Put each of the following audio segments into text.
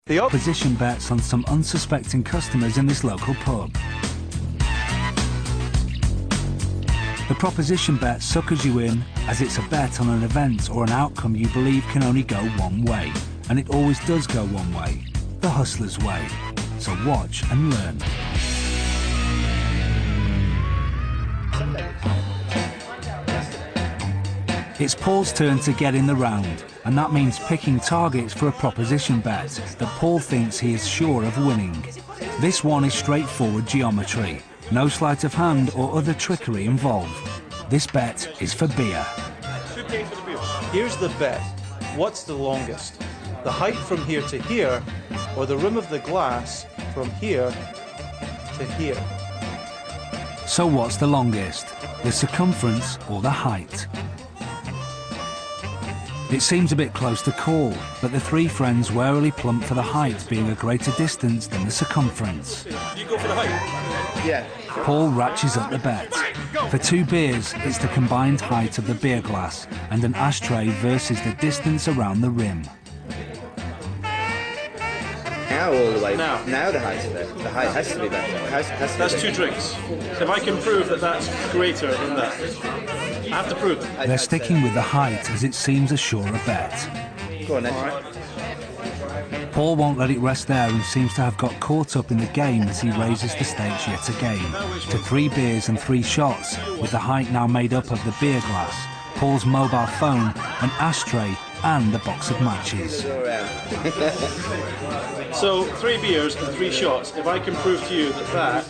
The opposition bets on some unsuspecting customers in this local pub. The proposition bet suckers you in as it's a bet on an event or an outcome you believe can only go one way. And it always does go one way, the hustler's way. So watch and learn. It's Paul's turn to get in the round, and that means picking targets for a proposition bet that Paul thinks he is sure of winning. This one is straightforward geometry, no sleight of hand or other trickery involved. This bet is for beer. Here's the bet. What's the longest? The height from here to here, or the rim of the glass from here to here? So what's the longest? The circumference or the height? It seems a bit close to call, but the three friends warily plump for the height being a greater distance than the circumference. You go for the height? Yeah. Paul ratchets up the bet. For 2 beers, it's the combined height of the beer glass and an ashtray versus the distance around the rim. Now all the way. Now the height of it. The height has to be better. That's 2 drinks. So if I can prove that that's greater than that, I have to prove it. They're sticking with the height as it seems a surer bet. Go on then. Paul won't let it rest there and seems to have got caught up in the game as he raises the stakes yet again to 3 beers and 3 shots, with the height now made up of the beer glass, Paul's mobile phone, an ashtray and a box of matches. So 3 beers and 3 shots. If I can prove to you that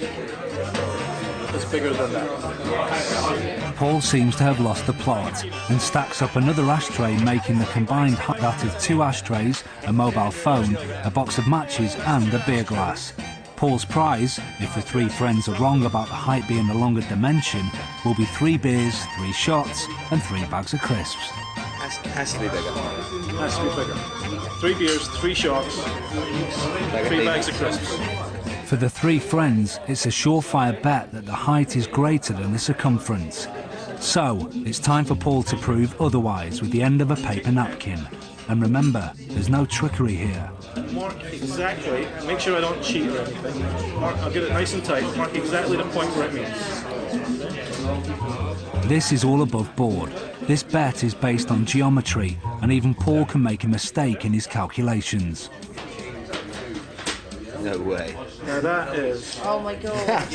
is bigger than that. Paul seems to have lost the plot and stacks up another ashtray, making the combined height that of 2 ashtrays, a mobile phone, a box of matches and a beer glass. Paul's prize, if the 3 friends are wrong about the height being the longer dimension, will be 3 beers, 3 shots and 3 bags of crisps. Has to be bigger. Has to be bigger. 3 beers, 3 shots, 3 bags of crisps. For the 3 friends, it's a surefire bet that the height is greater than the circumference. So, it's time for Paul to prove otherwise with the end of a paper napkin. And remember, there's no trickery here. Mark exactly, make sure I don't cheat or anything. I'll get it nice and tight, mark exactly the point where it means. This is all above board. This bet is based on geometry, and even Paul can make a mistake in his calculations. No way. Now that is... Oh my god.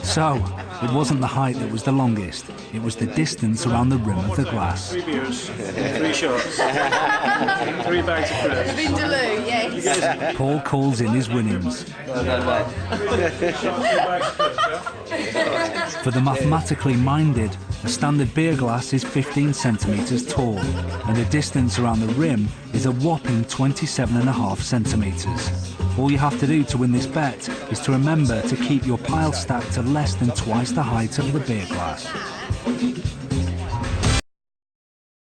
So, it wasn't the height that was the longest, it was the distance around the rim of the glass. 3 beers, 3 shots, 3 bags of crisps. Vindaloo, yes. Paul calls in his winnings. For the mathematically minded, a standard beer glass is 15 centimetres tall, and the distance around the rim is a whopping 27.5 centimetres. All you have to do to win this bet is to remember to keep your pile stacked to less than twice the height of the beer glass.